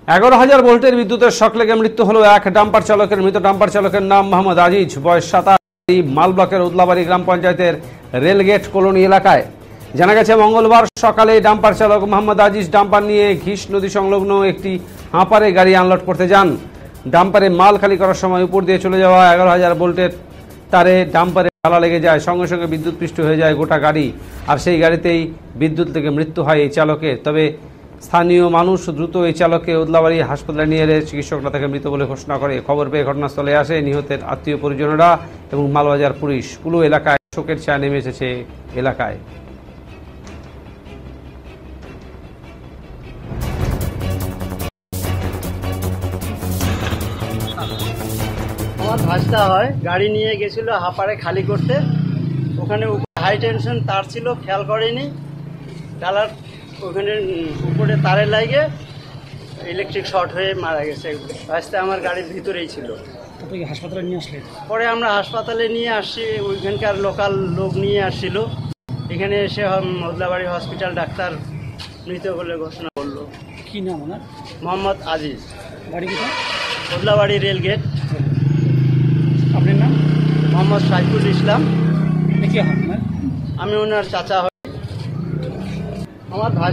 11,000 ভোল্টের বিদ্যুতের শক লেগে মৃত্যু হলো এক ডাম্পার চালকের। মৃত ডাম্পার চালকের নাম মোহাম্মদ আজিজ, বয়স 27, মাল ব্লকের উদলাবাড়ি গ্রাম পঞ্চায়েতের রেলগেট কলোনি এলাকায়। জানা গেছে মঙ্গলবার সকালে ডাম্পার চালক মোহাম্মদ আজিজ ডাম্পার নিয়ে ঘিস নদী সংলগ্ন একটি হাঁপারে গাড়ি আনলোড করতে যান। ডাম্পারে মাল খালি করার সময় উপর দিয়ে চলে যাওয়া 11,000 ভোল্টের তারে ডাম্পারে জ্বালা লেগে যায়। সঙ্গে সঙ্গে বিদ্যুৎপৃষ্ট হয়ে যায় গোটা গাড়ি, আর সেই গাড়িতেই বিদ্যুৎ লেগে মৃত্যু হয় এই চালকের। তবে স্থানীয় মানুষ দ্রুত এই চালককে উদলাবাড়ি হাসপাতালে নিয়ে এলে চিকিৎসকরা তাকে মৃত বলে ঘোষণা করে। খবর পেয়ে ঘটনাস্থলে আসে নিহতের আত্মীয় পরিজনেরা এবং মালবাজার পুলিশ। পুরো এলাকায় শোকের ছায়া নেমে এসেছে এলাকায়। আমার ভাজটা হয়, গাড়ি নিয়ে গেছিল হাঁপাড়ে খালি করতে। ওখানে হাই টেনশন তার ছিল, খেয়াল করেনি, ডালার ওখানে উপরে তারে লাগে ইলেকট্রিক শর্ট হয়ে মারা গেছে। ভাজটা আমার গাড়ির ভিতরেই ছিল। হাসপাতালে নিয়ে আসলে পরে আমরা হাসপাতালে নিয়ে আসছি, ওইখানকার লোকাল লোক নিয়ে আসছিল। এখানে এসে উদলাবাড়ি হসপিটাল ডাক্তার মৃত বলে ঘোষণা করলো। কি নাম ওনার? মোহাম্মদ আজিজ, বাড়ি কোথায়? উদলাবাড়ি রেলগেট। আপনার নাম? মোহাম্মদ সাইফুল ইসলাম। কি হন? আমি ওনার চাচা হই। আমার ভাই